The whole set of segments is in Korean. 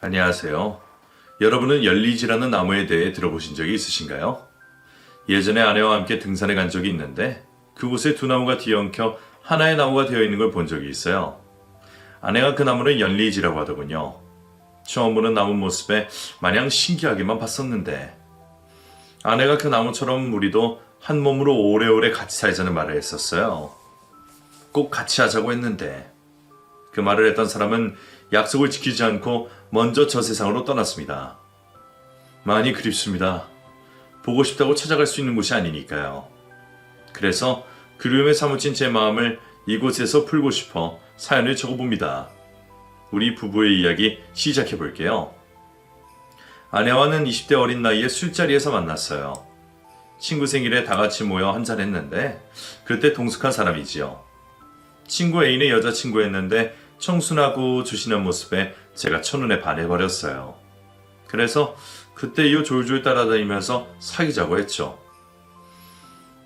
안녕하세요. 여러분은 열리지라는 나무에 대해 들어보신 적이 있으신가요? 예전에 아내와 함께 등산에 간 적이 있는데 그곳에 두 나무가 뒤엉켜 하나의 나무가 되어 있는 걸 본 적이 있어요. 아내가 그 나무를 열리지라고 하더군요. 처음 보는 나무 모습에 마냥 신기하게만 봤었는데 아내가 그 나무처럼 우리도 한 몸으로 오래오래 같이 살자는 말을 했었어요. 꼭 같이 하자고 했는데 그 말을 했던 사람은 약속을 지키지 않고 먼저 저 세상으로 떠났습니다. 많이 그립습니다. 보고 싶다고 찾아갈 수 있는 곳이 아니니까요. 그래서 그리움에 사무친 제 마음을 이곳에서 풀고 싶어 사연을 적어봅니다. 우리 부부의 이야기 시작해 볼게요. 아내와는 20대 어린 나이에 술자리에서 만났어요. 친구 생일에 다 같이 모여 한잔했는데 그때 동숙한 사람이지요. 친구 A는 여자친구였는데 청순하고 조신한 모습에 제가 첫눈에 반해버렸어요. 그래서 그때 이후 졸졸 따라다니면서 사귀자고 했죠.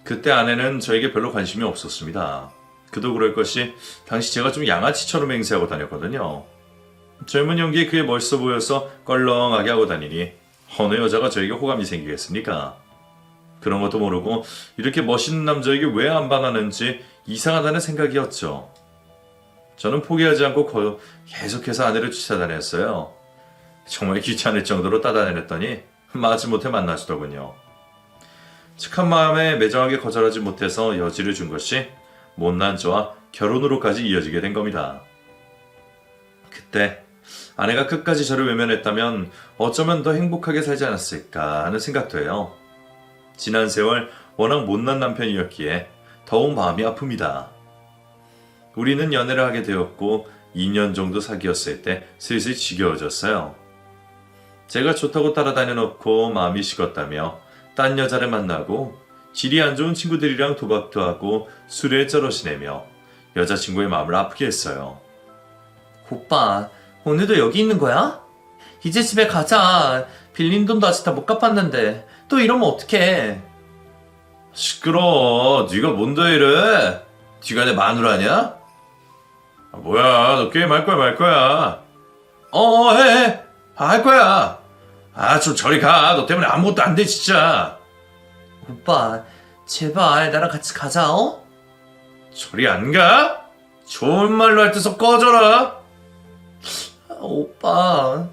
그때 아내는 저에게 별로 관심이 없었습니다. 그도 그럴 것이 당시 제가 좀 양아치처럼 행세하고 다녔거든요. 젊은 연기에 그게 멋있어 보여서 껄렁하게 하고 다니니 어느 여자가 저에게 호감이 생기겠습니까? 그런 것도 모르고 이렇게 멋있는 남자에게 왜 안 반하는지 이상하다는 생각이었죠. 저는 포기하지 않고 계속해서 아내를 쫓아다녔어요. 정말 귀찮을 정도로 따라다녔더니 마지못해 만나주더군요. 착한 마음에 매정하게 거절하지 못해서 여지를 준 것이 못난 저와 결혼으로까지 이어지게 된 겁니다. 그때 아내가 끝까지 저를 외면했다면 어쩌면 더 행복하게 살지 않았을까 하는 생각도 해요. 지난 세월 워낙 못난 남편이었기에 더욱 마음이 아픕니다. 우리는 연애를 하게 되었고 2년 정도 사귀었을 때 슬슬 지겨워졌어요. 제가 좋다고 따라다녀 놓고 마음이 식었다며 딴 여자를 만나고 질이 안 좋은 친구들이랑 도박도 하고 술에 쩔어지내며 여자친구의 마음을 아프게 했어요. 오빠, 오늘도 여기 있는 거야? 이제 집에 가자. 빌린 돈도 아직 다 못 갚았는데 또 이러면 어떡해. 시끄러워. 네가 뭔데 이래? 네가 내 마누라냐? 뭐야, 너 게임 할 거야 말 거야? 해. 할 거야. 좀 저리 가. 너 때문에 아무것도 안 돼 진짜. 오빠, 제발 나랑 같이 가자, 어? 저리 안 가? 좋은 말로 할 때서 꺼져라. 오빠.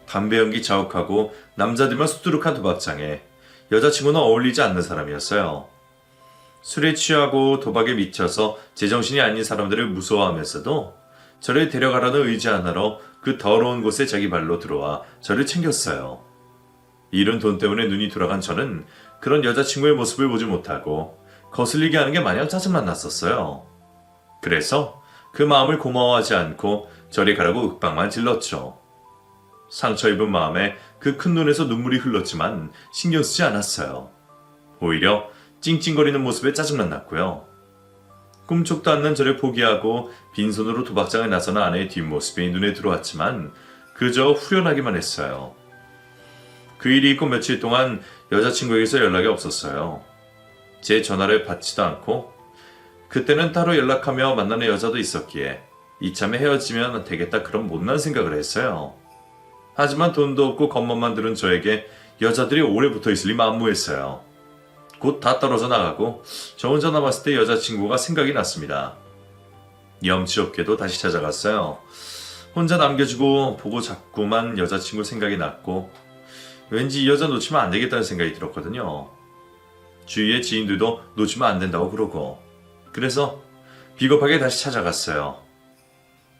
담배 연기 자욱하고 남자들만 수두룩한 도박장에 여자친구는 어울리지 않는 사람이었어요. 술에 취하고 도박에 미쳐서 제정신이 아닌 사람들을 무서워하면서도 저를 데려가라는 의지 하나로 그 더러운 곳에 자기 발로 들어와 저를 챙겼어요. 잃은 돈 때문에 눈이 돌아간 저는 그런 여자친구의 모습을 보지 못하고 거슬리게 하는 게 마냥 짜증만 났었어요. 그래서 그 마음을 고마워하지 않고 저리 가라고 윽박만 질렀죠. 상처 입은 마음에 그 큰 눈에서 눈물이 흘렀지만 신경 쓰지 않았어요. 오히려 찡찡거리는 모습에 짜증만 났고요. 꿈쩍도 않는 저를 포기하고 빈손으로 도박장에 나서는 아내의 뒷모습이 눈에 들어왔지만 그저 후련하기만 했어요. 그 일이 있고 며칠 동안 여자친구에게서 연락이 없었어요. 제 전화를 받지도 않고 그때는 따로 연락하며 만나는 여자도 있었기에 이참에 헤어지면 되겠다 그런 못난 생각을 했어요. 하지만 돈도 없고 겉멋만 들은 저에게 여자들이 오래 붙어있을 리 만무했어요. 곧 다 떨어져 나가고 저 혼자 남았을 때 여자친구가 생각이 났습니다. 염치 없게도 다시 찾아갔어요. 혼자 남겨주고 보고 자꾸만 여자친구 생각이 났고 왠지 이 여자 놓치면 안 되겠다는 생각이 들었거든요. 주위의 지인들도 놓치면 안 된다고 그러고 그래서 비겁하게 다시 찾아갔어요.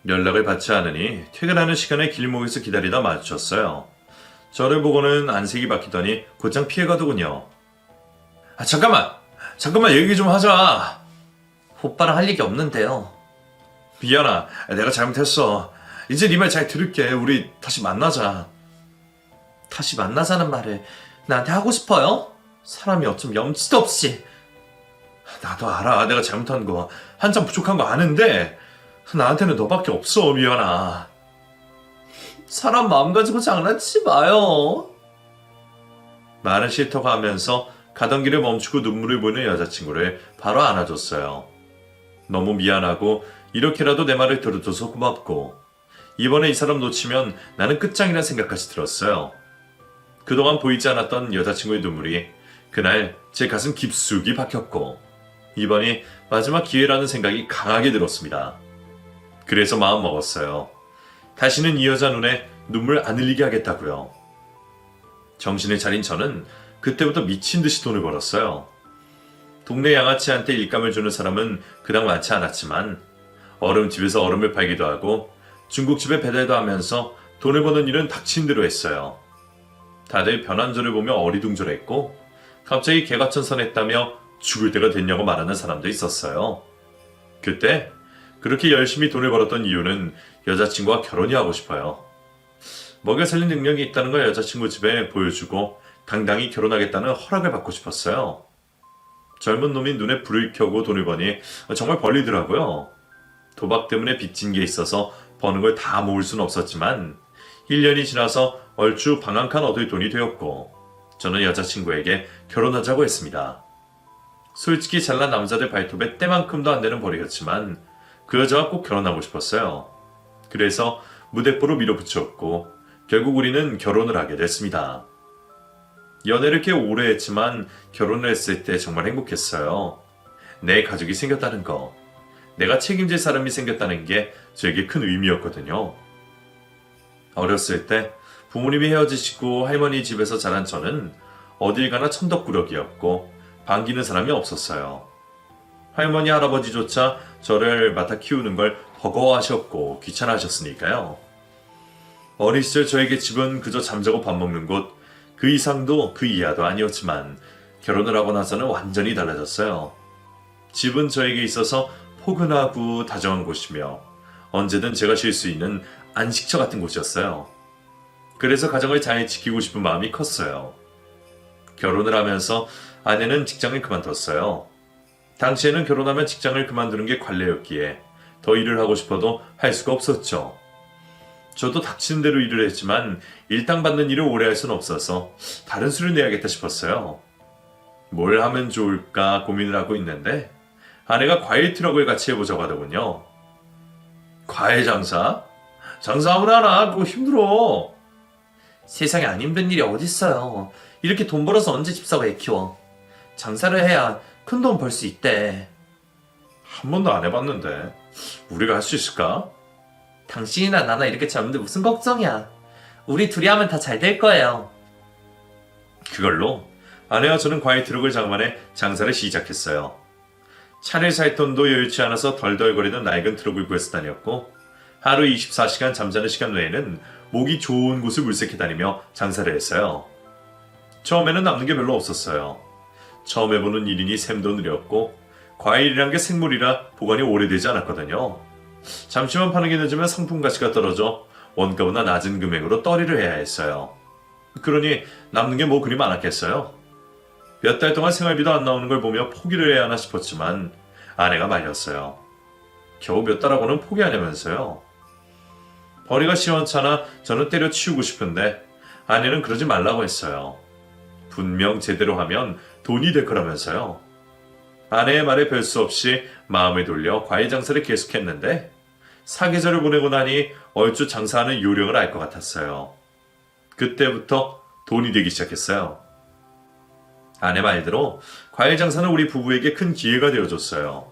연락을 받지 않으니 퇴근하는 시간에 길목에서 기다리다 마주쳤어요. 저를 보고는 안색이 바뀌더니 곧장 피해가더군요. 잠깐만 얘기 좀 하자. 오빠랑 할 얘기 없는데요. 미안하, 내가 잘못했어. 이제 네 말 잘 들을게. 우리 다시 만나자. 다시 만나자는 말을 나한테 하고 싶어요? 사람이 어쩜 염치도 없이. 나도 알아. 내가 잘못한 거 한참 부족한 거 아는데 나한테는 너밖에 없어. 미안하. 사람 마음 가지고 장난치지 마요. 말은 싫다고 하면서 가던 길에 멈추고 눈물을 보이는 여자친구를 바로 안아줬어요. 너무 미안하고 이렇게라도 내 말을 들어줘서 고맙고 이번에 이 사람 놓치면 나는 끝장이라는 생각까지 들었어요. 그동안 보이지 않았던 여자친구의 눈물이 그날 제 가슴 깊숙이 박혔고 이번이 마지막 기회라는 생각이 강하게 들었습니다. 그래서 마음 먹었어요. 다시는 이 여자 눈에 눈물 안 흘리게 하겠다고요. 정신을 차린 저는 그때부터 미친 듯이 돈을 벌었어요. 동네 양아치한테 일감을 주는 사람은 그닥 많지 않았지만 얼음집에서 얼음을 팔기도 하고 중국집에 배달도 하면서 돈을 버는 일은 닥친 대로 했어요. 다들 변한 저를 보며 어리둥절했고 갑자기 개가천선했다며 죽을 때가 됐냐고 말하는 사람도 있었어요. 그때 그렇게 열심히 돈을 벌었던 이유는 여자친구와 결혼이 하고 싶어요. 먹여 살린 능력이 있다는 걸 여자친구 집에 보여주고 당당히 결혼하겠다는 허락을 받고 싶었어요. 젊은 놈이 눈에 불을 켜고 돈을 버니 정말 벌리더라고요. 도박 때문에 빚진 게 있어서 버는 걸 다 모을 수는 없었지만 1년이 지나서 얼추 방 한 칸 얻을 돈이 되었고 저는 여자친구에게 결혼하자고 했습니다. 솔직히 잘난 남자들 발톱에 때만큼도 안 되는 벌이었지만 그 여자와 꼭 결혼하고 싶었어요. 그래서 무대뽀로 밀어붙였고 결국 우리는 결혼을 하게 됐습니다. 연애를 꽤 오래 했지만 결혼을 했을 때 정말 행복했어요. 내 가족이 생겼다는 거, 내가 책임질 사람이 생겼다는 게 저에게 큰 의미였거든요. 어렸을 때 부모님이 헤어지시고 할머니 집에서 자란 저는 어딜 가나 천덕꾸러기였고 반기는 사람이 없었어요. 할머니 할아버지조차 저를 맡아 키우는 걸 버거워하셨고 귀찮아하셨으니까요. 어린 시절 저에게 집은 그저 잠자고 밥 먹는 곳, 그 이상도 그 이하도 아니었지만 결혼을 하고 나서는 완전히 달라졌어요. 집은 저에게 있어서 포근하고 다정한 곳이며 언제든 제가 쉴 수 있는 안식처 같은 곳이었어요. 그래서 가정을 잘 지키고 싶은 마음이 컸어요. 결혼을 하면서 아내는 직장을 그만뒀어요. 당시에는 결혼하면 직장을 그만두는 게 관례였기에 더 일을 하고 싶어도 할 수가 없었죠. 저도 닥치는 대로 일을 했지만 일당받는 일을 오래 할 수는 없어서 다른 수를 내야겠다 싶었어요. 뭘 하면 좋을까 고민을 하고 있는데 아내가 과일 트럭을 같이 해보자고 하더군요. 과일 장사? 장사 아무나 하나? 그거 힘들어. 세상에 안 힘든 일이 어딨어요. 이렇게 돈 벌어서 언제 집 사고 애 키워. 장사를 해야 큰 돈 벌 수 있대. 한 번도 안 해봤는데 우리가 할 수 있을까? 당신이나 나나 이렇게 젊은데 무슨 걱정이야. 우리 둘이 하면 다 잘 될 거예요. 그걸로 아내와 저는 과일 트럭을 장만해 장사를 시작했어요. 차를 살 돈도 여유치 않아서 덜덜거리던 낡은 트럭을 구해서 다녔고 하루 24시간 잠자는 시간 외에는 목이 좋은 곳을 물색해 다니며 장사를 했어요. 처음에는 남는 게 별로 없었어요. 처음 해보는 일이니 셈도 느렸고 과일이란 게 생물이라 보관이 오래되지 않았거든요. 잠시만 파는 게 늦으면 상품 가치가 떨어져 원가보다 낮은 금액으로 떨이를 해야 했어요. 그러니 남는 게 뭐 그리 많았겠어요. 몇 달 동안 생활비도 안 나오는 걸 보며 포기를 해야 하나 싶었지만 아내가 말렸어요. 겨우 몇 달하고는 포기하냐면서요. 벌이가 시원찮아 저는 때려치우고 싶은데 아내는 그러지 말라고 했어요. 분명 제대로 하면 돈이 될 거라면서요. 아내의 말에 별 수 없이 마음을 돌려 과일 장사를 계속했는데 사계절을 보내고 나니 얼추 장사하는 요령을 알 것 같았어요. 그때부터 돈이 되기 시작했어요. 아내 말대로 과일 장사는 우리 부부에게 큰 기회가 되어줬어요.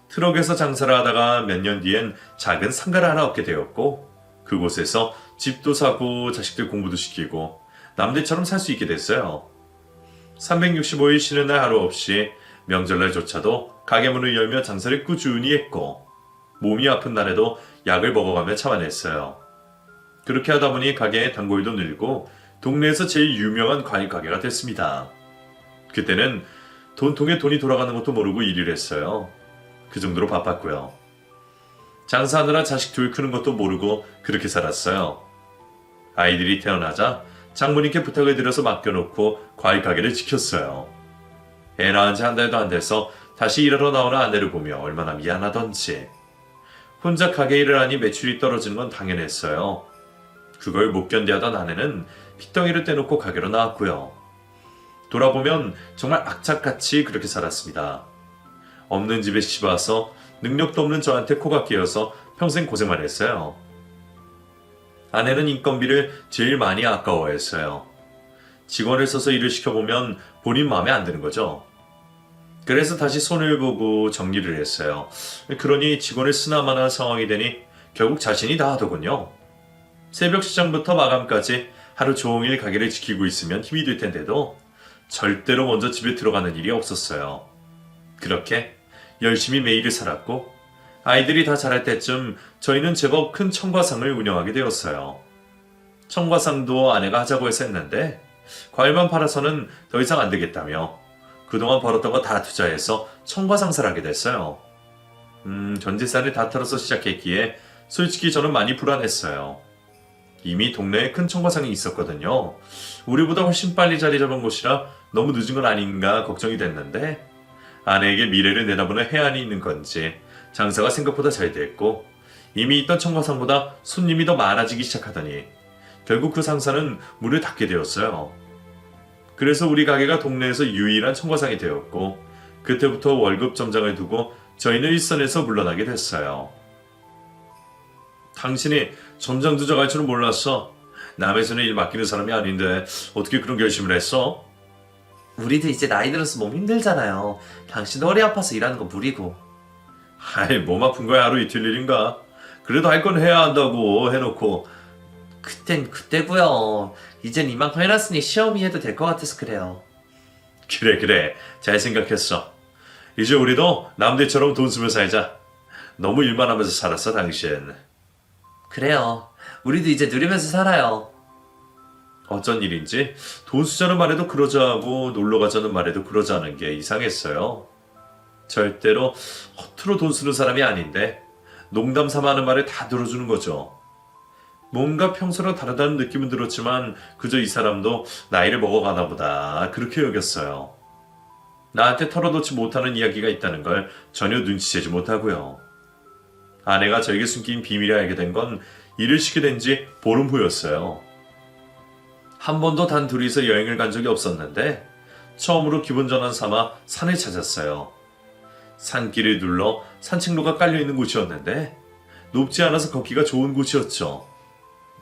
트럭에서 장사를 하다가 몇 년 뒤엔 작은 상가를 하나 얻게 되었고 그곳에서 집도 사고 자식들 공부도 시키고 남들처럼 살 수 있게 됐어요. 365일 쉬는 날 하루 없이 명절날조차도 가게 문을 열며 장사를 꾸준히 했고 몸이 아픈 날에도 약을 먹어가며 참아냈어요. 그렇게 하다 보니 가게의 단골도 늘고 동네에서 제일 유명한 과일 가게가 됐습니다. 그때는 돈통에 돈이 돌아가는 것도 모르고 일을 했어요. 그 정도로 바빴고요. 장사하느라 자식 둘 크는 것도 모르고 그렇게 살았어요. 아이들이 태어나자 장모님께 부탁을 드려서 맡겨놓고 과일 가게를 지켰어요. 애 낳은 지 한 달도 안 돼서 다시 일하러 나오는 아내를 보며 얼마나 미안하던지. 혼자 가게 일을 하니 매출이 떨어지는 건 당연했어요. 그걸 못 견디하던 아내는 핏덩이를 떼놓고 가게로 나왔고요. 돌아보면 정말 악착같이 그렇게 살았습니다. 없는 집에 씹어와서 능력도 없는 저한테 코가 끼어서 평생 고생만 했어요. 아내는 인건비를 제일 많이 아까워했어요. 직원을 써서 일을 시켜보면 본인 마음에 안 드는 거죠. 그래서 다시 손을 보고 정리를 했어요. 그러니 직원을 쓰나마나 상황이 되니 결국 자신이 다 하더군요. 새벽 시장부터 마감까지 하루 종일 가게를 지키고 있으면 힘이 들 텐데도 절대로 먼저 집에 들어가는 일이 없었어요. 그렇게 열심히 매일을 살았고 아이들이 다 자랄 때쯤 저희는 제법 큰 청과상을 운영하게 되었어요. 청과상도 아내가 하자고 해서 했는데 과일만 팔아서는 더 이상 안 되겠다며 그동안 벌었던 거 다 투자해서 청과상사를 하게 됐어요. 전 재산을 다 털어서 시작했기에 솔직히 저는 많이 불안했어요. 이미 동네에 큰 청과상이 있었거든요. 우리보다 훨씬 빨리 자리 잡은 곳이라 너무 늦은 건 아닌가 걱정이 됐는데 아내에게 미래를 내다보는 해안이 있는 건지 장사가 생각보다 잘 됐고 이미 있던 청과상보다 손님이 더 많아지기 시작하더니 결국 그 상사는 문을 닫게 되었어요. 그래서 우리 가게가 동네에서 유일한 청과상이 되었고 그때부터 월급 점장을 두고 저희는 일선에서 물러나게 됐어요. 당신이 점장 두자갈 줄은 몰랐어. 남의 손에 일 맡기는 사람이 아닌데 어떻게 그런 결심을 했어? 우리도 이제 나이 들어서 몸 힘들잖아요. 당신도 허리 아파서 일하는 거 무리고. 아이, 몸 아픈 거야 하루 이틀 일인가? 그래도 할 건 해야 한다고 해놓고. 그땐 그때고요. 이젠 이만큼 해놨으니 시험이 해도 될 것 같아서 그래요. 그래 잘 생각했어. 이제 우리도 남들처럼 돈 쓰며 살자. 너무 일만 하면서 살았어 당신. 그래요. 우리도 이제 누리면서 살아요. 어쩐 일인지 돈 쓰자는 말에도 그러자 하고 놀러 가자는 말에도 그러자 하는 게 이상했어요. 절대로 허투루 돈 쓰는 사람이 아닌데 농담 삼아 하는 말에 다 들어주는 거죠. 뭔가 평소랑 다르다는 느낌은 들었지만 그저 이 사람도 나이를 먹어가나 보다 그렇게 여겼어요. 나한테 털어놓지 못하는 이야기가 있다는 걸 전혀 눈치채지 못하고요. 아내가 저에게 숨긴 비밀을 알게 된 건 일을 쉬게 된 지 보름 후였어요. 한 번도 단 둘이서 여행을 간 적이 없었는데 처음으로 기분 전환 삼아 산을 찾았어요. 산길을 둘러 산책로가 깔려있는 곳이었는데 높지 않아서 걷기가 좋은 곳이었죠.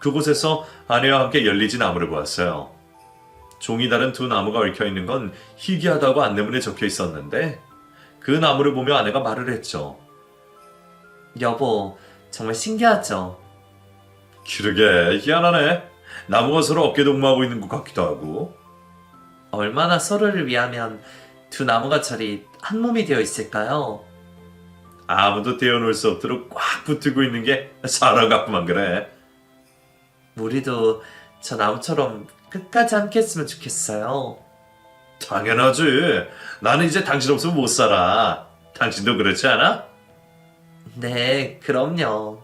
그곳에서 아내와 함께 열리진 나무를 보았어요. 종이 다른 두 나무가 얽혀있는 건 희귀하다고 안내문에 적혀 있었는데 그 나무를 보며 아내가 말을 했죠. 여보, 정말 신기하죠? 그러게 희한하네. 나무가 서로 어깨동무하고 있는 것 같기도 하고. 얼마나 서로를 위하면 두 나무가 저리 한 몸이 되어 있을까요? 아무도 떼어놓을 수 없도록 꽉 붙들고 있는 게 사람 같구만 그래. 우리도 저 나무처럼 끝까지 함께 했으면 좋겠어요. 당연하지. 나는 이제 당신 없으면 못 살아. 당신도 그렇지 않아? 네, 그럼요.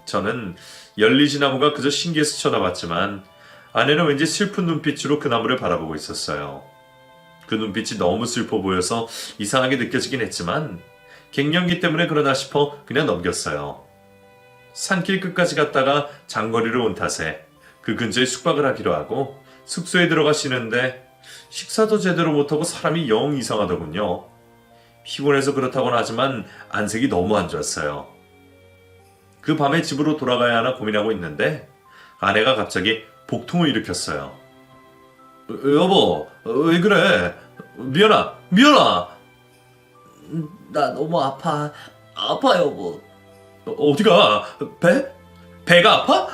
저는 열리지 나무가 그저 신기해서 쳐다봤지만 아내는 왠지 슬픈 눈빛으로 그 나무를 바라보고 있었어요. 그 눈빛이 너무 슬퍼 보여서 이상하게 느껴지긴 했지만 갱년기 때문에 그러나 싶어 그냥 넘겼어요. 산길 끝까지 갔다가 장거리로 온 탓에 그 근처에 숙박을 하기로 하고 숙소에 들어가 쉬는데 식사도 제대로 못하고 사람이 영 이상하더군요. 피곤해서 그렇다고는 하지만 안색이 너무 안 좋았어요. 그 밤에 집으로 돌아가야 하나 고민하고 있는데 아내가 갑자기 복통을 일으켰어요. 여보, 왜 그래? 미연아. 나 너무 아파. 아파, 여보. 어디가? 배가 아파?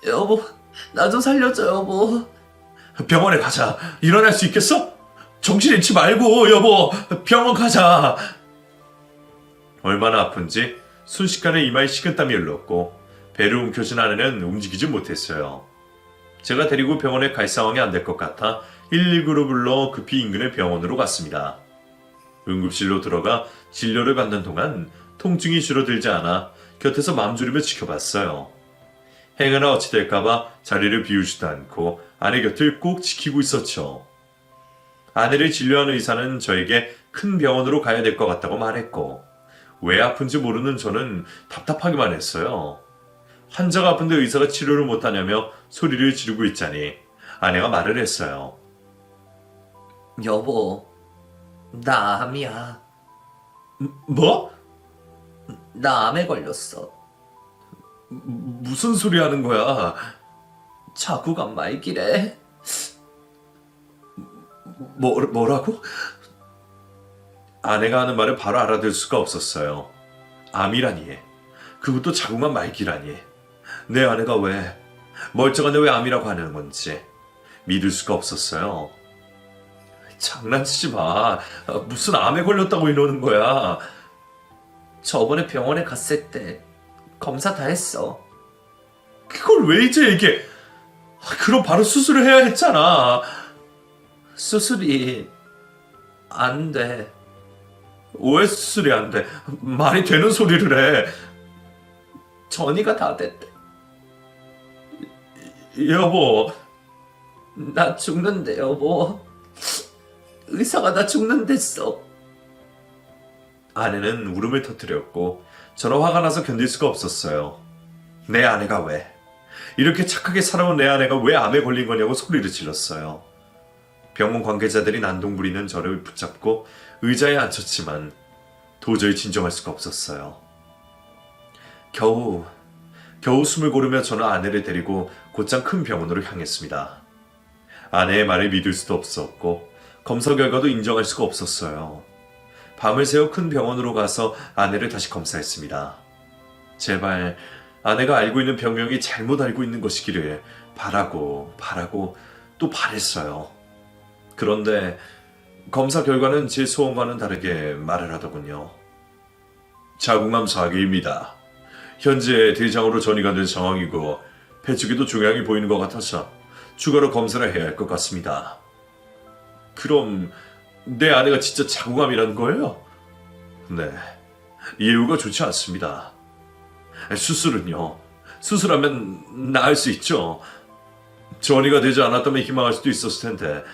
여보, 나 좀 살려줘, 여보. 병원에 가자. 일어날 수 있겠어? 정신 잃지 말고 여보, 병원 가자. 얼마나 아픈지 순식간에 이마에 식은땀이 흘렀고 배를 움켜쥔 아내는 움직이지 못했어요. 제가 데리고 병원에 갈 상황이 안 될 것 같아 119로 불러 급히 인근의 병원으로 갔습니다. 응급실로 들어가 진료를 받는 동안 통증이 줄어들지 않아 곁에서 맘 졸이며 지켜봤어요. 행여나 어찌 될까봐 자리를 비우지도 않고 아내 곁을 꼭 지키고 있었죠. 아내를 진료한 의사는 저에게 큰 병원으로 가야 될 것 같다고 말했고 왜 아픈지 모르는 저는 답답하기만 했어요. 환자가 아픈데 의사가 치료를 못하냐며 소리를 지르고 있자니 아내가 말을 했어요. 여보, 나 암이야. 뭐? 나 암에 걸렸어. 무슨 소리 하는 거야? 자구가 말기래. 뭐라고? 아내가 하는 말을 바로 알아들 수가 없었어요. 암이라니. 그것도 자궁암 말기라니. 내 아내가 왜, 멀쩡한데 왜 암이라고 하는 건지 믿을 수가 없었어요. 장난치지 마. 무슨 암에 걸렸다고 이러는 거야. 저번에 병원에 갔을 때 검사 다 했어. 그걸 왜 이제 얘기해? 그럼 바로 수술을 해야 했잖아. 수술이 안 돼. 왜 수술이 안 돼? 말이 되는 소리를 해. 전이가 다 됐대. 여보, 나 죽는데 여보. 의사가 나 죽는댔어. 아내는 울음을 터뜨렸고 저는 화가 나서 견딜 수가 없었어요. 내 아내가 왜? 이렇게 착하게 살아온 내 아내가 왜 암에 걸린 거냐고 소리를 질렀어요. 병원 관계자들이 난동 부리는 저를 붙잡고 의자에 앉혔지만 도저히 진정할 수가 없었어요. 겨우 숨을 고르며 저는 아내를 데리고 곧장 큰 병원으로 향했습니다. 아내의 말을 믿을 수도 없었고 검사 결과도 인정할 수가 없었어요. 밤을 새워 큰 병원으로 가서 아내를 다시 검사했습니다. 제발 아내가 알고 있는 병명이 잘못 알고 있는 것이기를 바라고 또 바랬어요. 그런데 검사 결과는 제 소원과는 다르게 말을 하더군요. 자궁암 4기입니다. 현재 대장으로 전이가 된 상황이고 배축에도 종양이 보이는 것 같아서 추가로 검사를 해야 할 것 같습니다. 그럼 내 아내가 진짜 자궁암이라는 거예요? 네, 예후가 좋지 않습니다. 수술은요? 수술하면 나을 수 있죠. 전이가 되지 않았다면 희망할 수도 있었을 텐데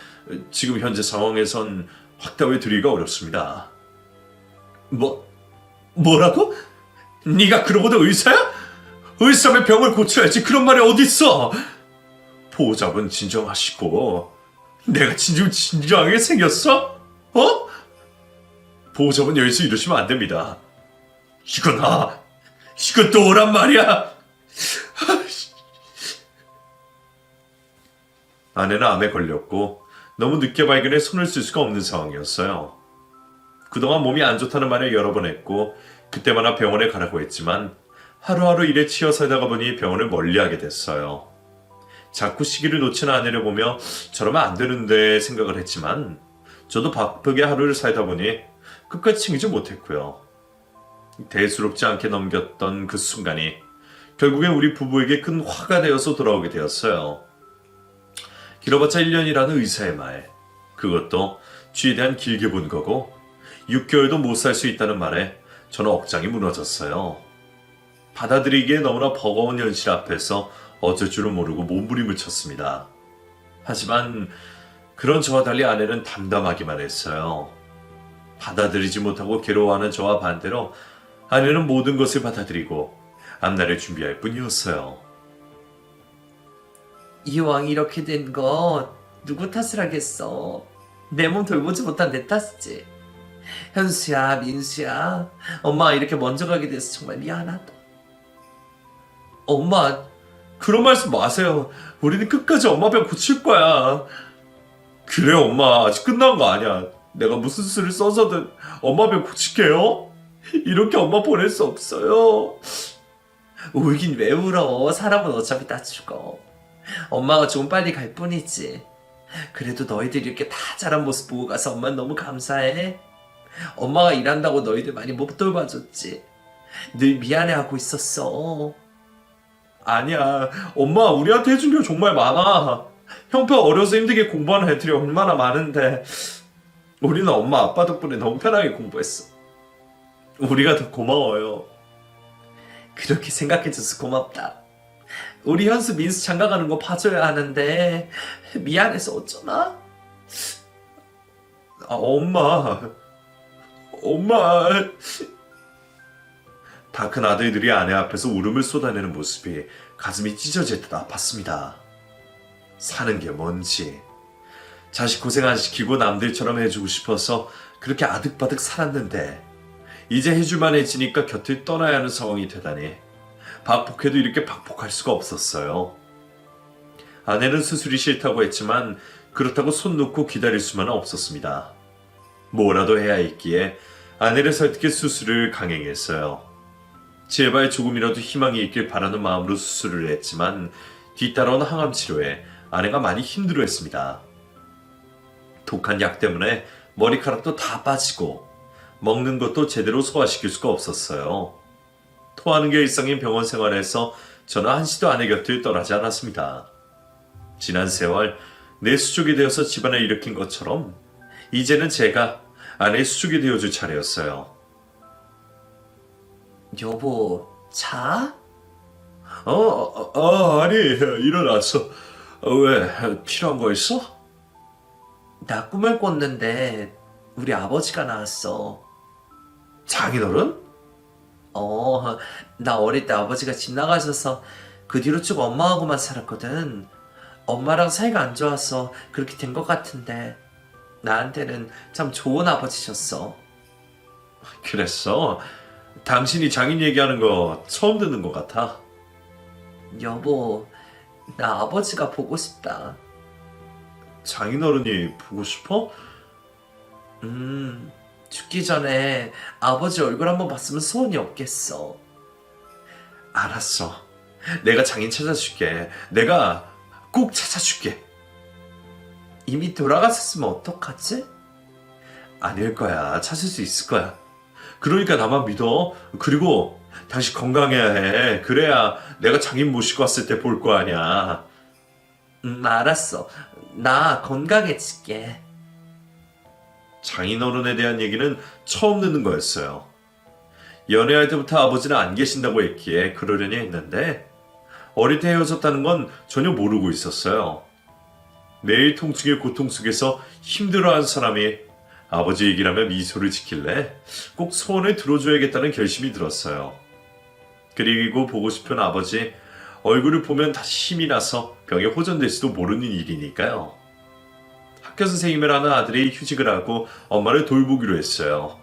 지금 현재 상황에선 확답을 드리기가 어렵습니다. 뭐라고? 네가 그러고도 의사야? 의사면 병을 고쳐야지. 그런 말이 어딨어? 보호자분 진정하시고. 내가 진정하게 생겼어? 어? 보호자분 여기서 이러시면 안 됩니다. 이건 또 오란 말이야. 아내는 암에 걸렸고 너무 늦게 발견해 손을 쓸 수가 없는 상황이었어요. 그동안 몸이 안 좋다는 말을 여러 번 했고 그때마다 병원에 가라고 했지만 하루하루 일에 치여 살다가 보니 병원을 멀리하게 됐어요. 자꾸 시기를 놓치는 아내를 보며 저러면 안 되는데 생각을 했지만 저도 바쁘게 하루를 살다 보니 끝까지 챙기지 못했고요. 대수롭지 않게 넘겼던 그 순간이 결국엔 우리 부부에게 큰 화가 되어서 돌아오게 되었어요. 길어봤자 1년이라는 의사의 말, 그것도 최대한 길게 본 거고 6개월도 못 살 수 있다는 말에 저는 억장이 무너졌어요. 받아들이기에 너무나 버거운 현실 앞에서 어쩔 줄은 모르고 몸부림을 쳤습니다. 하지만 그런 저와 달리 아내는 담담하기만 했어요. 받아들이지 못하고 괴로워하는 저와 반대로 아내는 모든 것을 받아들이고 앞날을 준비할 뿐이었어요. 이왕 이렇게 된 거 누구 탓을 하겠어. 내 몸 돌보지 못한 내 탓이지. 현수야, 민수야, 엄마가 이렇게 먼저 가게 돼서 정말 미안하다. 엄마, 그런 말씀 마세요. 우리는 끝까지 엄마 병 고칠 거야. 그래 엄마, 아직 끝난 거 아니야. 내가 무슨 수를 써서든 엄마 병 고칠게요. 이렇게 엄마 보낼 수 없어요. 울긴 왜 울어. 사람은 어차피 다 죽어. 엄마가 좀 빨리 갈 뿐이지. 그래도 너희들이 이렇게 다 자란 모습 보고 가서 엄마는 너무 감사해. 엄마가 일한다고 너희들 많이 못 돌봐줬지. 늘 미안해하고 있었어. 아니야, 엄마 우리한테 해준 게 정말 많아. 형편 어려서 힘들게 공부하는 애들이 얼마나 많은데 우리는 엄마 아빠 덕분에 너무 편하게 공부했어. 우리가 더 고마워요. 그렇게 생각해줘서 고맙다. 우리 현수 민수 장가 가는 거 봐줘야 하는데 미안해서 어쩌나? 엄마 다 큰 아들들이 아내 앞에서 울음을 쏟아내는 모습이 가슴이 찢어질 듯 아팠습니다. 사는 게 뭔지, 자식 고생 안 시키고 남들처럼 해주고 싶어서 그렇게 아득바득 살았는데 이제 해줄만 해지니까 곁을 떠나야 하는 상황이 되다니 박복해도 이렇게 박복할 수가 없었어요. 아내는 수술이 싫다고 했지만 그렇다고 손 놓고 기다릴 수만은 없었습니다. 뭐라도 해야 했기에 아내를 설득해 수술을 강행했어요. 제발 조금이라도 희망이 있길 바라는 마음으로 수술을 했지만 뒤따라온 항암 치료에 아내가 많이 힘들어했습니다. 독한 약 때문에 머리카락도 다 빠지고 먹는 것도 제대로 소화시킬 수가 없었어요. 토하는 게 일상인 병원 생활에서 저는 한시도 아내 곁을 떠나지 않았습니다. 지난 세월 내 수족이 되어서 집안을 일으킨 것처럼 이제는 제가 아내의 수족이 되어줄 차례였어요. 여보, 자? 아니, 일어났어. 왜, 필요한 거 있어? 나 꿈을 꿨는데 우리 아버지가 나왔어. 장인어른? 나 어릴 때 아버지가 집 나가셔서 그 뒤로 쭉 엄마하고만 살았거든. 엄마랑 사이가 안 좋아서 그렇게 된 것 같은데 나한테는 참 좋은 아버지셨어. 그랬어. 당신이 장인 얘기하는 거 처음 듣는 것 같아. 여보, 나 아버지가 보고 싶다. 장인어른이 보고 싶어? 죽기 전에 아버지 얼굴 한번 봤으면 소원이 없겠어. 알았어. 내가 장인 찾아줄게. 내가 꼭 찾아줄게. 이미 돌아갔었으면 어떡하지? 아닐 거야. 찾을 수 있을 거야. 그러니까 나만 믿어. 그리고 당신 건강해야 해. 그래야 내가 장인 모시고 왔을 때 볼 거 아니야. 알았어. 나 건강해질게. 장인어른에 대한 얘기는 처음 듣는 거였어요. 연애할 때부터 아버지는 안 계신다고 했기에 그러려니 했는데 어릴 때 헤어졌다는 건 전혀 모르고 있었어요. 매일 통증의 고통 속에서 힘들어한 사람이 아버지 얘기라며 미소를 짓길래 꼭 소원을 들어줘야겠다는 결심이 들었어요. 그리고 보고 싶은 아버지 얼굴을 보면 다시 힘이 나서 병에 호전될지도 모르는 일이니까요. 학교 선생님을 하는 아들이 휴직을 하고 엄마를 돌보기로 했어요.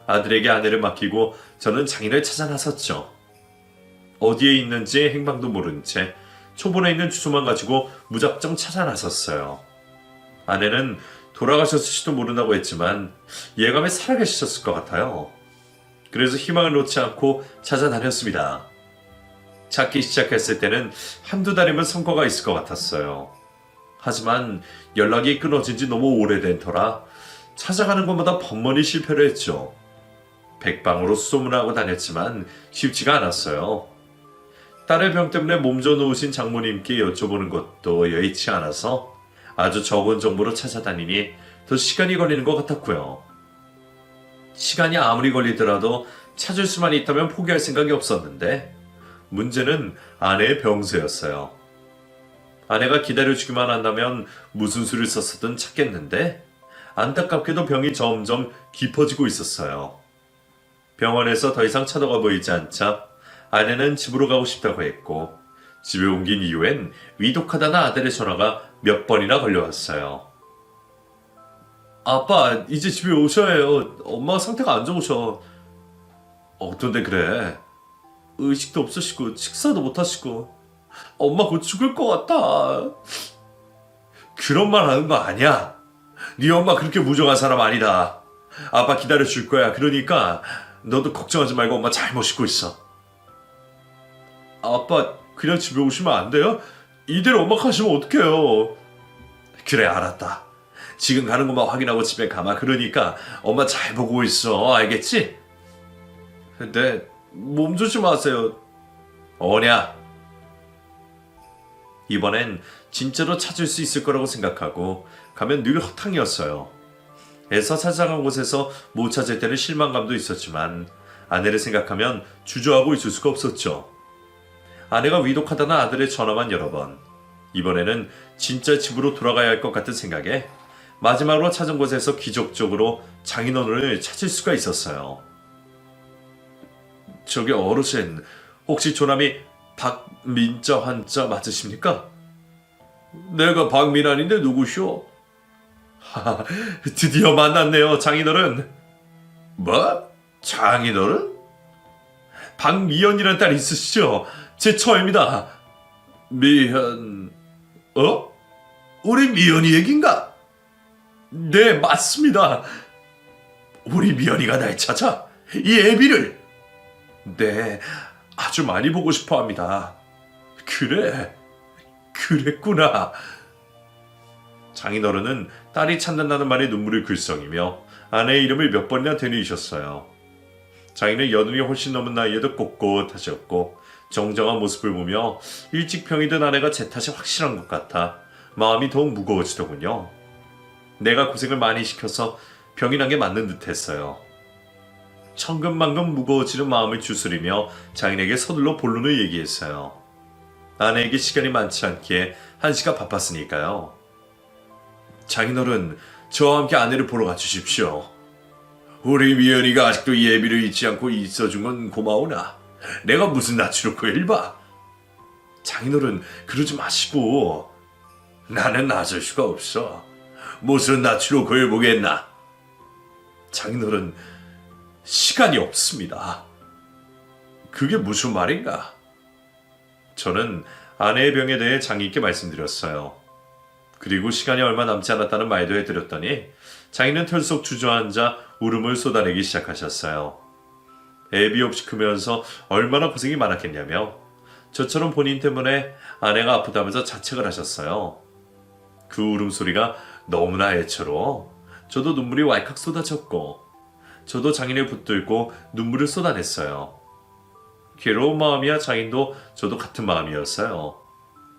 아들에게 아내를 맡기고 저는 장인을 찾아 나섰죠. 어디에 있는지 행방도 모른 채 초본에 있는 주소만 가지고 무작정 찾아 나섰어요. 아내는 돌아가셨을지도 모른다고 했지만 예감에 살아계셨을 것 같아요. 그래서 희망을 놓지 않고 찾아다녔습니다. 찾기 시작했을 때는 한두 달이면 성과가 있을 것 같았어요. 하지만 연락이 끊어진 지 너무 오래된 터라 찾아가는 것마다 번번이 실패를 했죠. 백방으로 수소문하고 다녔지만 쉽지가 않았어요. 딸의 병 때문에 몸져 놓으신 장모님께 여쭤보는 것도 여의치 않아서 아주 적은 정보로 찾아다니니 더 시간이 걸리는 것 같았고요. 시간이 아무리 걸리더라도 찾을 수만 있다면 포기할 생각이 없었는데 문제는 아내의 병세였어요. 아내가 기다려주기만 한다면 무슨 수를 썼었든 찾겠는데 안타깝게도 병이 점점 깊어지고 있었어요. 병원에서 더 이상 차도가 보이지 않자 아내는 집으로 가고 싶다고 했고 집에 옮긴 이후엔 위독하다는 아들의 전화가 몇 번이나 걸려왔어요. 아빠, 이제 집에 오셔야 해요. 엄마가 상태가 안 좋으셔. 어떤데 그래? 의식도 없으시고 식사도 못 하시고 엄마 곧 죽을 것 같아. 그런 말 하는 거 아니야. 네 엄마 그렇게 무정한 사람 아니다. 아빠 기다려줄 거야. 그러니까 너도 걱정하지 말고 엄마 잘 모시고 있어. 아빠 그냥 집에 오시면 안 돼요? 이대로 엄마 가시면 어떡해요. 그래 알았다. 지금 가는 것만 확인하고 집에 가마. 그러니까 엄마 잘 보고 있어. 알겠지? 근데 몸 조심하세요. 어냐? 이번엔 진짜로 찾을 수 있을 거라고 생각하고 가면 늘 허탕이었어요. 애써 찾아간 곳에서 못 찾을 때는 실망감도 있었지만 아내를 생각하면 주저하고 있을 수가 없었죠. 아내가 위독하다는 아들의 전화만 여러 번. 이번에는 진짜 집으로 돌아가야 할 것 같은 생각에 마지막으로 찾은 곳에서 기적적으로 장인어른을 찾을 수가 있었어요. 저기 어르신, 혹시 조남이 박민자 환자 맞으십니까? 내가 박민환인데 누구시오? 드디어 만났네요, 장인어른. 뭐? 장인어른? 박미연이라는 딸이 있으시죠? 제 처입니다. 미연... 우리 미연이 얘긴가? 네, 맞습니다. 우리 미연이가 날 찾아 이 애비를... 네, 아주 많이 보고 싶어 합니다. 그래, 그랬구나. 장인어른은 딸이 찾는다는 말에 눈물을 글썽이며 아내의 이름을 몇 번이나 되뇌이셨어요. 장인은 여든이 훨씬 넘은 나이에도 꼿꼿하셨고 정정한 모습을 보며 일찍 병이 든 아내가 제 탓이 확실한 것 같아 마음이 더욱 무거워지더군요. 내가 고생을 많이 시켜서 병이 난 게 맞는 듯 했어요. 천근만근 무거워지는 마음을 추스리며 장인에게 서둘러 본론을 얘기했어요. 아내에게 시간이 많지 않기에 한시가 바빴으니까요. 장인어른, 저와 함께 아내를 보러 가주십시오. 우리 미연이가 아직도 예비를 잊지 않고 있어준 건 고마우나 내가 무슨 낯으로 그일 봐. 장인어른, 그러지 마시고. 나는 나설 수가 없어. 무슨 낯으로 그일 보겠나. 장인어른, 시간이 없습니다. 그게 무슨 말인가? 저는 아내의 병에 대해 장인께 말씀드렸어요. 그리고 시간이 얼마 남지 않았다는 말도 해드렸더니 장인은 털썩 주저앉아 울음을 쏟아내기 시작하셨어요. 애비 없이 크면서 얼마나 고생이 많았겠냐며 저처럼 본인 때문에 아내가 아프다면서 자책을 하셨어요. 그 울음소리가 너무나 애처로 저도 눈물이 왈칵 쏟아졌고 저도 장인을 붙들고 눈물을 쏟아냈어요. 괴로운 마음이야 장인도 저도 같은 마음이었어요.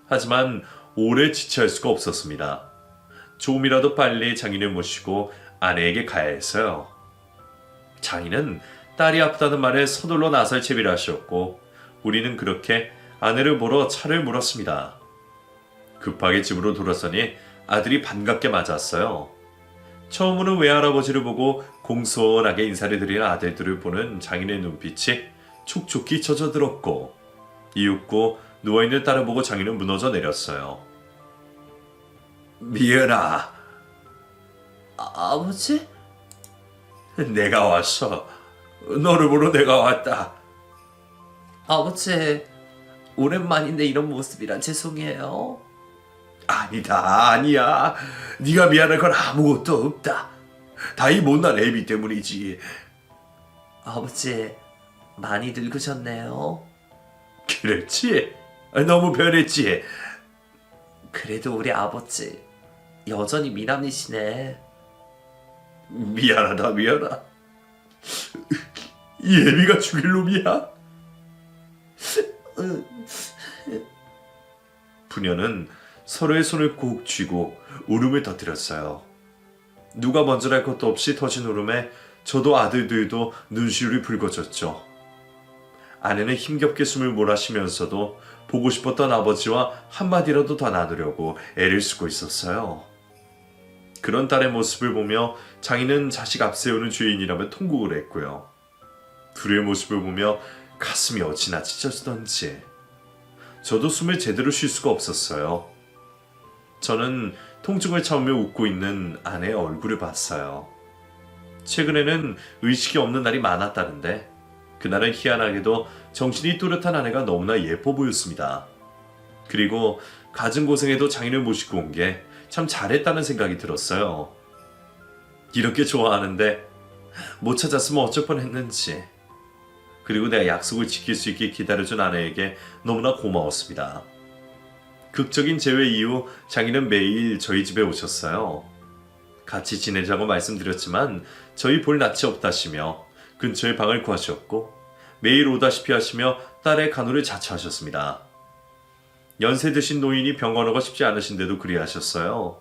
하지만 오래 지체할 수가 없었습니다. 조금이라도 빨리 장인을 모시고 아내에게 가야 했어요. 장인은 딸이 아프다는 말에 서둘러 나설 채비를 하셨고 우리는 그렇게 아내를 보러 차를 몰았습니다. 급하게 집으로 돌아서니 아들이 반갑게 맞았어요. 처음으로 외할아버지를 보고 공손하게 인사를 드리는 아들들을 보는 장인의 눈빛이 촉촉히 젖어들었고 이윽고 누워있는 딸을 보고 장인은 무너져 내렸어요. 미연아. 아버지? 내가 왔어. 너를 보러 내가 왔다. 아버지, 오랜만인데 이런 모습이라 죄송해요. 아니야. 네가 미안할 건 아무것도 없다. 다 이 못난 애비 때문이지. 아버지, 많이 늙으셨네요. 그렇지? 너무 변했지? 그래도 우리 아버지 여전히 미남이시네. 미안하다. 이 애비가 죽일 놈이야? 부녀는 서로의 손을 꼭 쥐고 울음을 터뜨렸어요. 누가 먼저랄 것도 없이 터진 울음에 저도 아들들도 눈시울이 붉어졌죠. 아내는 힘겹게 숨을 몰아쉬면서도 보고 싶었던 아버지와 한마디라도 더 나누려고 애를 쓰고 있었어요. 그런 딸의 모습을 보며 장인은 자식 앞세우는 죄인이라며 통곡을 했고요. 둘의 모습을 보며 가슴이 어찌나 찢어지던지 저도 숨을 제대로 쉴 수가 없었어요. 저는 통증을 참으며 웃고 있는 아내의 얼굴을 봤어요. 최근에는 의식이 없는 날이 많았다는데 그날은 희한하게도 정신이 또렷한 아내가 너무나 예뻐 보였습니다. 그리고 갖은 고생에도 장인을 모시고 온 게 참 잘했다는 생각이 들었어요. 이렇게 좋아하는데 못 찾았으면 어쩔 뻔했는지. 그리고 내가 약속을 지킬 수 있게 기다려준 아내에게 너무나 고마웠습니다. 극적인 재회 이후 장인은 매일 저희 집에 오셨어요. 같이 지내자고 말씀드렸지만 저희 볼 낯이 없다시며 근처에 방을 구하셨고 매일 오다시피 하시며 딸의 간호를 자처하셨습니다. 연세 드신 노인이 병건호가 쉽지 않으신데도 그리하셨어요.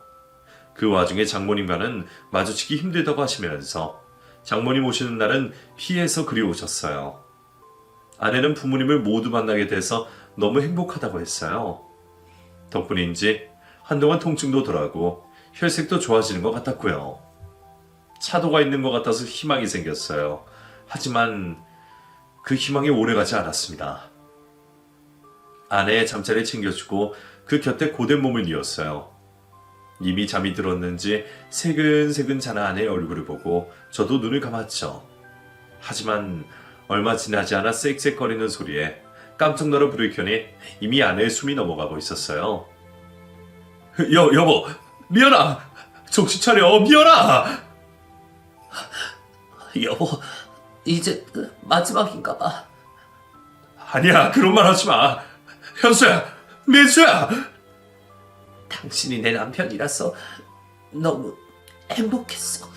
그 와중에 장모님과는 마주치기 힘들다고 하시면서 장모님 오시는 날은 피해서 그리 오셨어요. 아내는 부모님을 모두 만나게 돼서 너무 행복하다고 했어요. 덕분인지 한동안 통증도 덜하고 혈색도 좋아지는 것 같았고요. 차도가 있는 것 같아서 희망이 생겼어요. 하지만 그 희망이 오래가지 않았습니다. 아내의 잠자리를 챙겨주고 그 곁에 고된 몸을 이었어요. 이미 잠이 들었는지 새근새근 자는 아내의 얼굴을 보고 저도 눈을 감았죠. 하지만 얼마 지나지 않아 쌕쌕거리는 소리에 깜짝 놀라 불을 켜니 이미 아내의 숨이 넘어가고 있었어요. 여보, 미연아! 정신 차려, 미연아! 여보, 이제 마지막인가 봐. 아니야, 그런 말 하지 마. 현수야, 민수야! 당신이 내 남편이라서 너무 행복했어.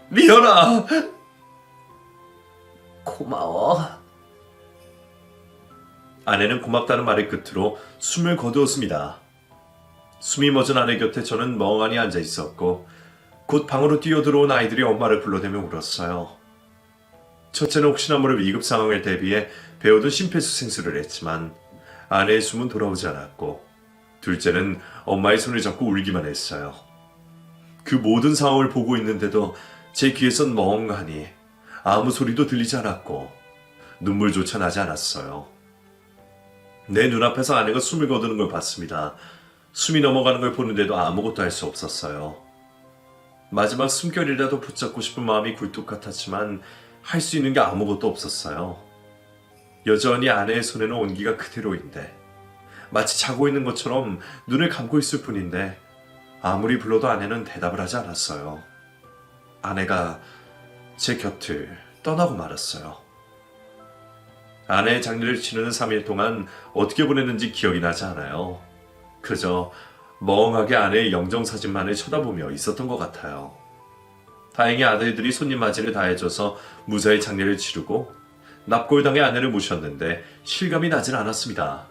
미연아! 고마워. 아내는 고맙다는 말의 끝으로 숨을 거두었습니다. 숨이 멎은 아내 곁에 저는 멍하니 앉아 있었고 곧 방으로 뛰어들어온 아이들이 엄마를 불러대며 울었어요. 첫째는 혹시나 모를 위급 상황을 대비해 배우던 심폐소생술을 했지만 아내의 숨은 돌아오지 않았고 둘째는 엄마의 손을 잡고 울기만 했어요. 그 모든 상황을 보고 있는데도 제 귀에선 멍하니 아무 소리도 들리지 않았고 눈물조차 나지 않았어요. 내 눈앞에서 아내가 숨을 거두는 걸 봤습니다. 숨이 넘어가는 걸 보는데도 아무것도 할 수 없었어요. 마지막 숨결이라도 붙잡고 싶은 마음이 굴뚝 같았지만 할 수 있는 게 아무것도 없었어요. 여전히 아내의 손에는 온기가 그대로인데 마치 자고 있는 것처럼 눈을 감고 있을 뿐인데 아무리 불러도 아내는 대답을 하지 않았어요. 아내가 제 곁을 떠나고 말았어요. 아내의 장례를 치르는 3일 동안 어떻게 보냈는지 기억이 나지 않아요. 그저 멍하게 아내의 영정사진만을 쳐다보며 있었던 것 같아요. 다행히 아들들이 손님 맞이를 다 해줘서 무사히 장례를 치르고 납골당에 아내를 모셨는데 실감이 나진 않았습니다.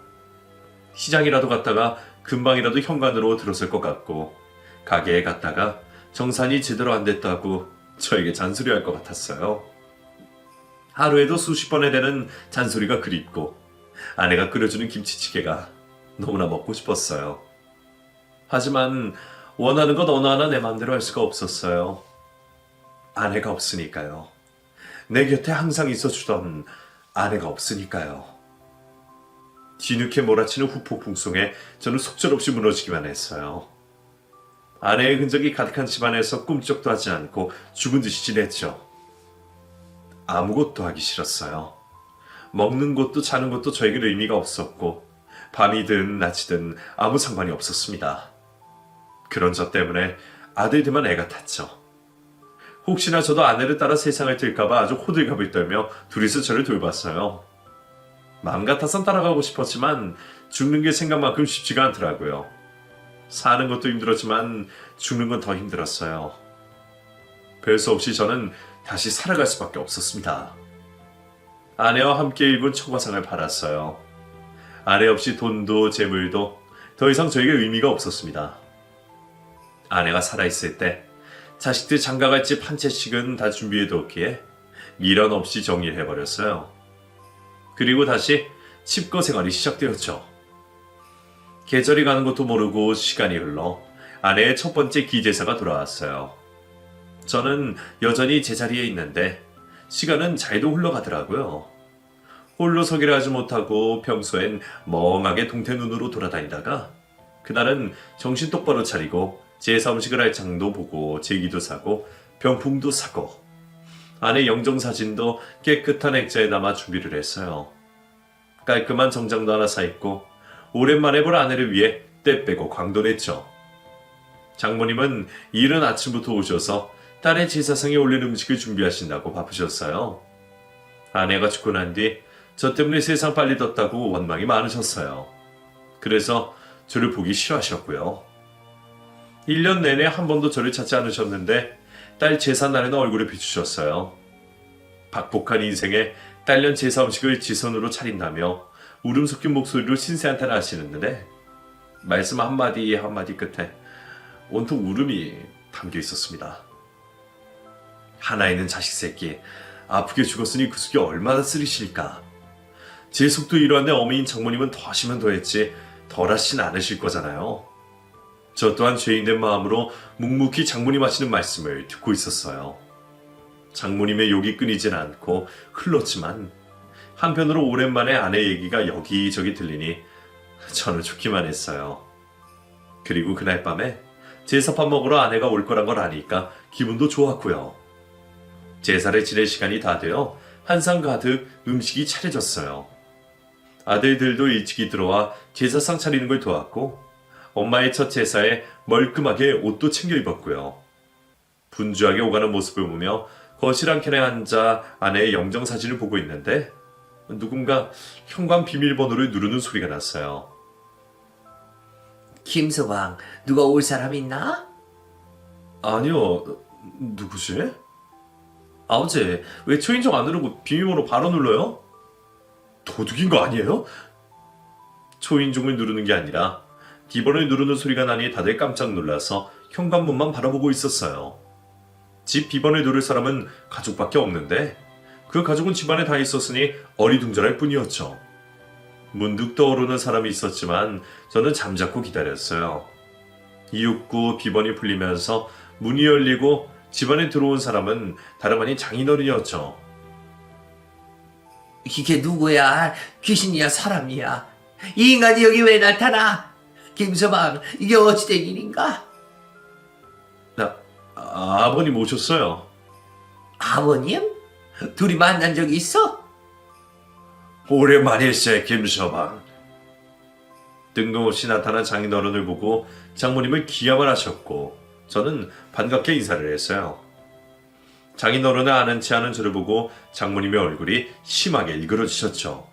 시장이라도 갔다가 금방이라도 현관으로 들어설 것 같고 가게에 갔다가 정산이 제대로 안 됐다고 저에게 잔소리할 것 같았어요. 하루에도 수십 번에 되는 잔소리가 그립고 아내가 끓여주는 김치찌개가 너무나 먹고 싶었어요. 하지만 원하는 것 어느 하나 내 마음대로 할 수가 없었어요. 아내가 없으니까요. 내 곁에 항상 있어주던 아내가 없으니까요. 뒤늦게 몰아치는 후폭풍송에 저는 속절없이 무너지기만 했어요. 아내의 흔적이 가득한 집안에서 꿈쩍도 하지 않고 죽은 듯이 지냈죠. 아무것도 하기 싫었어요. 먹는 것도 자는 것도 저에게 의미가 없었고 밤이든 낮이든 아무 상관이 없었습니다. 그런 저 때문에 아들들만 애가 탔죠. 혹시나 저도 아내를 따라 세상을 뜰까봐 아주 호들갑을 떨며 둘이서 저를 돌봤어요. 마음 같아선 따라가고 싶었지만 죽는 게 생각만큼 쉽지가 않더라고요. 사는 것도 힘들었지만 죽는 건 더 힘들었어요. 별 수 없이 저는 다시 살아갈 수밖에 없었습니다. 아내와 함께 일군 초과상을 팔았어요. 아내 없이 돈도 재물도 더 이상 저에게 의미가 없었습니다. 아내가 살아있을 때 자식들 장가갈 집 한 채씩은 다 준비해뒀기에 미련 없이 정리를 해버렸어요. 그리고 다시 칩거 생활이 시작되었죠. 계절이 가는 것도 모르고 시간이 흘러 아내의 첫 번째 기제사가 돌아왔어요. 저는 여전히 제자리에 있는데 시간은 잘도 흘러가더라고요. 홀로 서기를 하지 못하고 평소엔 멍하게 동태눈으로 돌아다니다가 그날은 정신 똑바로 차리고 제사 음식을 할 장도 보고 제기도 사고 병풍도 사고 아내 영정사진도 깨끗한 액자에 담아 준비를 했어요. 깔끔한 정장도 하나 사입고 오랜만에 볼 아내를 위해 때 빼고 광도냈죠. 장모님은 이른 아침부터 오셔서 딸의 제사상에 올릴 음식을 준비하신다고 바쁘셨어요. 아내가 죽고 난 뒤 저 때문에 세상 빨리 뒀다고 원망이 많으셨어요. 그래서 저를 보기 싫어하셨고요. 1년 내내 한 번도 저를 찾지 않으셨는데 딸 제사 날에는 얼굴을 비추셨어요. 박복한 인생에 딸년 제사 음식을 지선으로 차린다며 울음 섞인 목소리로 신세한탄을 하시는데 말씀 한마디 한마디 끝에 온통 울음이 담겨 있었습니다. 하나 있는 자식 새끼 아프게 죽었으니 그 속이 얼마나 쓰리실까. 제 속도 이러한데 어머니인 장모님은 더 하시면 더했지 덜 하진 않으실 거잖아요. 저 또한 죄인된 마음으로 묵묵히 장모님 하시는 말씀을 듣고 있었어요. 장모님의 욕이 끊이진 않고 흘렀지만 한편으로 오랜만에 아내 얘기가 여기저기 들리니 저는 좋기만 했어요. 그리고 그날 밤에 제사밥 먹으러 아내가 올 거란 걸 아니까 기분도 좋았고요. 제사를 지낼 시간이 다 되어 한상 가득 음식이 차려졌어요. 아들들도 일찍이 들어와 제사상 차리는 걸 도왔고 엄마의 첫 제사에 멀끔하게 옷도 챙겨 입었고요. 분주하게 오가는 모습을 보며 거실 한켠에 앉아 아내의 영정사진을 보고 있는데 누군가 현관 비밀번호를 누르는 소리가 났어요. 김서방, 누가 올 사람 있나? 아니요, 누구지? 아버지, 왜 초인종 안 누르고 비밀번호 바로 눌러요? 도둑인 거 아니에요? 초인종을 누르는 게 아니라 비번을 누르는 소리가 나니 다들 깜짝 놀라서 현관문만 바라보고 있었어요. 집 비번을 누를 사람은 가족밖에 없는데 그 가족은 집안에 다 있었으니 어리둥절할 뿐이었죠. 문득 떠오르는 사람이 있었지만 저는 잠자코 기다렸어요. 이윽고 비번이 풀리면서 문이 열리고 집안에 들어온 사람은 다름 아닌 장인어른이었죠. 이게 누구야? 귀신이야, 사람이야? 이 인간이 여기 왜 나타나? 김서방, 이게 어찌 된 일인가? 아버님 오셨어요. 아버님? 둘이 만난 적이 있어? 오랜만일세 김서방. 뜬금없이 나타난 장인어른을 보고 장모님을 기야만 하셨고 저는 반갑게 인사를 했어요. 장인어른을 아는 체 하는 저를 보고 장모님의 얼굴이 심하게 일그러지셨죠.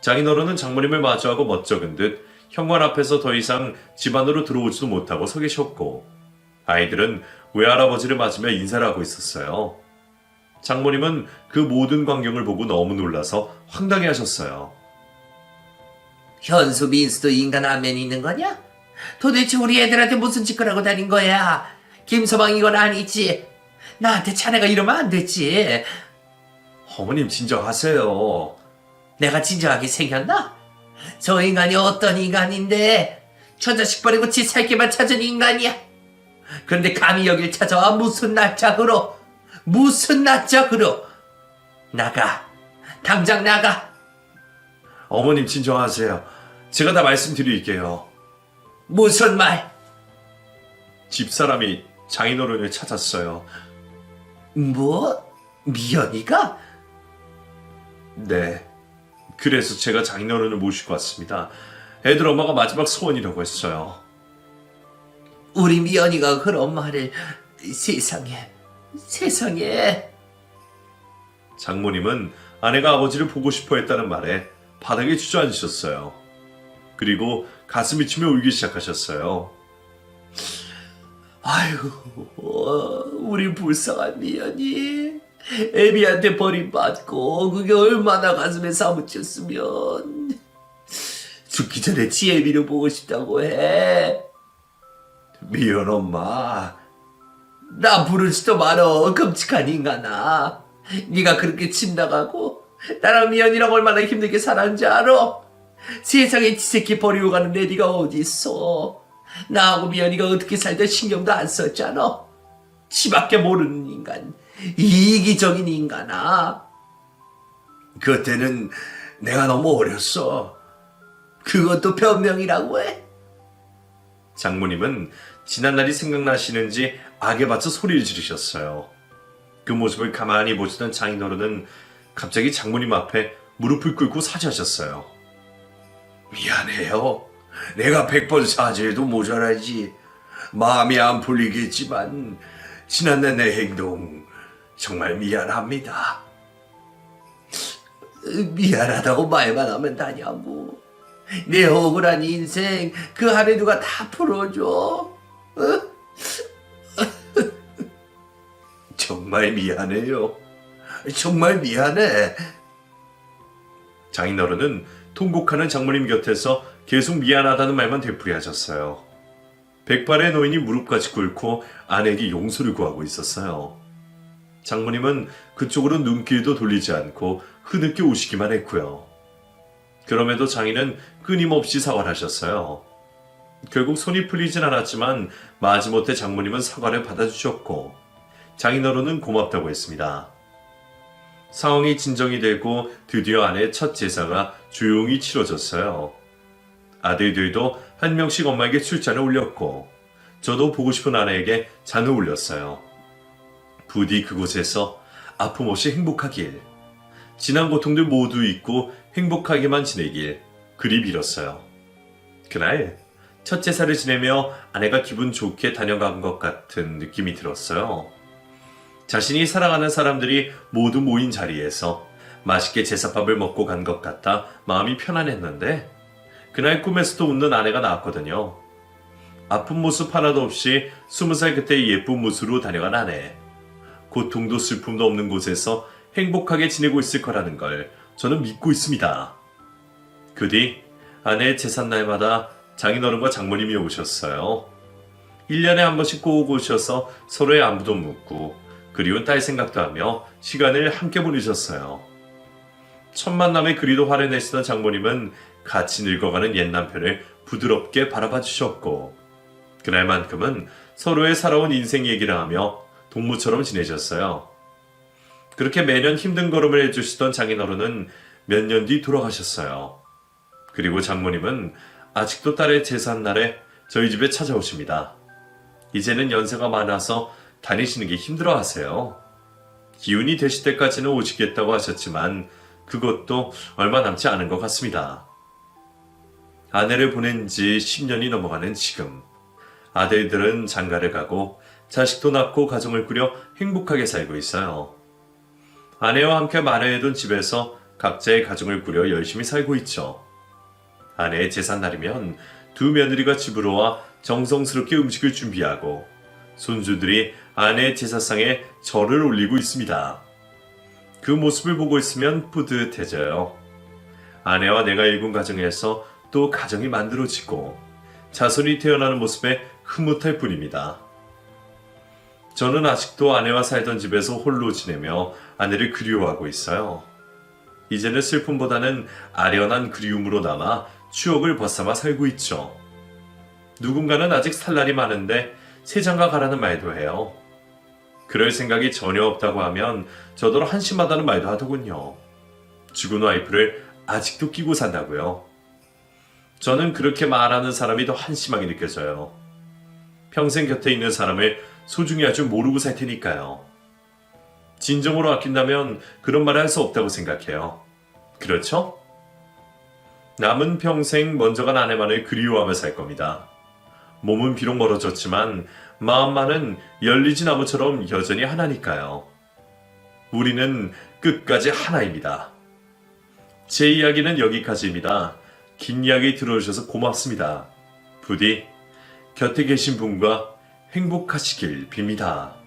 장인어른은 장모님을 마주하고 멋쩍은 듯 현관 앞에서 더 이상 집 안으로 들어오지도 못하고 서 계셨고 아이들은 외할아버지를 맞으며 인사를 하고 있었어요. 장모님은 그 모든 광경을 보고 너무 놀라서 황당해 하셨어요. 현수, 민수도 인간 안면이 있는 거냐? 도대체 우리 애들한테 무슨 짓을 하고 다닌 거야? 김서방 이건 아니지. 나한테 자네가 이러면 안 되지. 어머님 진정하세요. 내가 진정하게 생겼나? 저 인간이 어떤 인간인데 저 자식 버리고 지 살기만 찾은 인간이야. 그런데 감히 여길 찾아와 무슨 낯짝으로? 무슨 낯짝으로? 나가. 당장 나가. 어머님 진정하세요. 제가 다 말씀드릴게요. 무슨 말? 집사람이 장인어른을 찾았어요. 뭐? 미연이가? 네. 그래서 제가 장인어른을 모시고 왔습니다. 애들 엄마가 마지막 소원이라고 했어요. 우리 미연이가 그런 말을. 세상에. 장모님은 아내가 아버지를 보고 싶어 했다는 말에 바닥에 주저앉으셨어요. 그리고 가슴이 치며 울기 시작하셨어요. 아이고, 우리 불쌍한 미연이 애비한테 버림받고 그게 얼마나 가슴에 사무쳤으면. 죽기 전에 지 애비를 보고 싶다고 해. 미연 엄마. 나 부르지도 말어, 끔찍한 인간아. 네가 그렇게 집 나가고 나랑 미연이랑 얼마나 힘들게 살았는지 알아? 세상에 지새끼 버리고 가는 애비가 어딨어. 나하고 미연이가 어떻게 살다 신경도 안 썼잖아. 지밖에 모르는 인간, 이기적인 인간아. 그때는 내가 너무 어렸어. 그것도 변명이라고 해? 장모님은 지난날이 생각나시는지 악에 받쳐 소리를 지르셨어요. 그 모습을 가만히 보시던 장인어른은 갑자기 장모님 앞에 무릎을 꿇고 사죄하셨어요. 미안해요. 내가 100번 사죄해도 모자라지. 마음이 안 풀리겠지만 지난날 내 행동 정말 미안합니다. 미안하다고 말만 하면 다냐고. 내 억울한 인생 그 안에 누가 다 풀어줘. 정말 미안해요. 정말 미안해. 장인어른은 통곡하는 장모님 곁에서 계속 미안하다는 말만 되풀이하셨어요. 백발의 노인이 무릎까지 꿇고 아내에게 용서를 구하고 있었어요. 장모님은 그쪽으로 눈길도 돌리지 않고 흐느껴 오시기만 했고요. 그럼에도 장인은 끊임없이 사과를 하셨어요. 결국 손이 풀리진 않았지만 마지못해 장모님은 사과를 받아주셨고 장인어른은 고맙다고 했습니다. 상황이 진정이 되고 드디어 아내의 첫 제사가 조용히 치러졌어요. 아들들도 한 명씩 엄마에게 술잔을 올렸고 저도 보고 싶은 아내에게 잔을 올렸어요. 부디 그곳에서 아픔 없이 행복하길, 지난 고통들 모두 잊고 행복하게만 지내길 그리 빌었어요. 그날 첫 제사를 지내며 아내가 기분 좋게 다녀간 것 같은 느낌이 들었어요. 자신이 사랑하는 사람들이 모두 모인 자리에서 맛있게 제사밥을 먹고 간 것 같아 마음이 편안했는데 그날 꿈에서도 웃는 아내가 나왔거든요. 아픈 모습 하나도 없이 20살 그때의 예쁜 모습으로 다녀간 아내. 고통도 슬픔도 없는 곳에서 행복하게 지내고 있을 거라는 걸 저는 믿고 있습니다. 그 뒤 아내의 제삿날마다 장인어른과 장모님이 오셨어요. 1년에 한 번씩 꼭 오셔서 서로의 안부도 묻고 그리운 딸 생각도 하며 시간을 함께 보내셨어요. 첫 만남에 그리도 화를 내시던 장모님은 같이 늙어가는 옛 남편을 부드럽게 바라봐 주셨고 그날만큼은 서로의 살아온 인생 얘기를 하며 동무처럼 지내셨어요. 그렇게 매년 힘든 걸음을 해주시던 장인어른은 몇 년 뒤 돌아가셨어요. 그리고 장모님은 아직도 딸의 제삿날에 저희 집에 찾아오십니다. 이제는 연세가 많아서 다니시는 게 힘들어 하세요. 기운이 되실 때까지는 오시겠다고 하셨지만 그것도 얼마 남지 않은 것 같습니다. 아내를 보낸 지 10년이 넘어가는 지금 아들들은 장가를 가고 자식도 낳고 가정을 꾸려 행복하게 살고 있어요. 아내와 함께 마련해둔 집에서 각자의 가정을 꾸려 열심히 살고 있죠. 아내의 제삿날이면 두 며느리가 집으로 와 정성스럽게 음식을 준비하고 손주들이 아내의 제사상에 절을 올리고 있습니다. 그 모습을 보고 있으면 뿌듯해져요. 아내와 내가 일군 가정에서 또 가정이 만들어지고 자손이 태어나는 모습에 흐뭇할 뿐입니다. 저는 아직도 아내와 살던 집에서 홀로 지내며 아내를 그리워하고 있어요. 이제는 슬픔보다는 아련한 그리움으로 남아 추억을 벗삼아 살고 있죠. 누군가는 아직 살 날이 많은데 세장가 가라는 말도 해요. 그럴 생각이 전혀 없다고 하면 저더러 한심하다는 말도 하더군요. 죽은 와이프를 아직도 끼고 산다고요. 저는 그렇게 말하는 사람이 더 한심하게 느껴져요. 평생 곁에 있는 사람을 소중히 할 줄 모르고 살 테니까요. 진정으로 아낀다면 그런 말을 할 수 없다고 생각해요. 그렇죠? 남은 평생 먼저 간 아내만을 그리워하며 살 겁니다. 몸은 비록 멀어졌지만 마음만은 열리진 나무처럼 여전히 하나니까요. 우리는 끝까지 하나입니다. 제 이야기는 여기까지입니다. 긴 이야기 들어주셔서 고맙습니다. 부디 곁에 계신 분과 행복하시길 빕니다.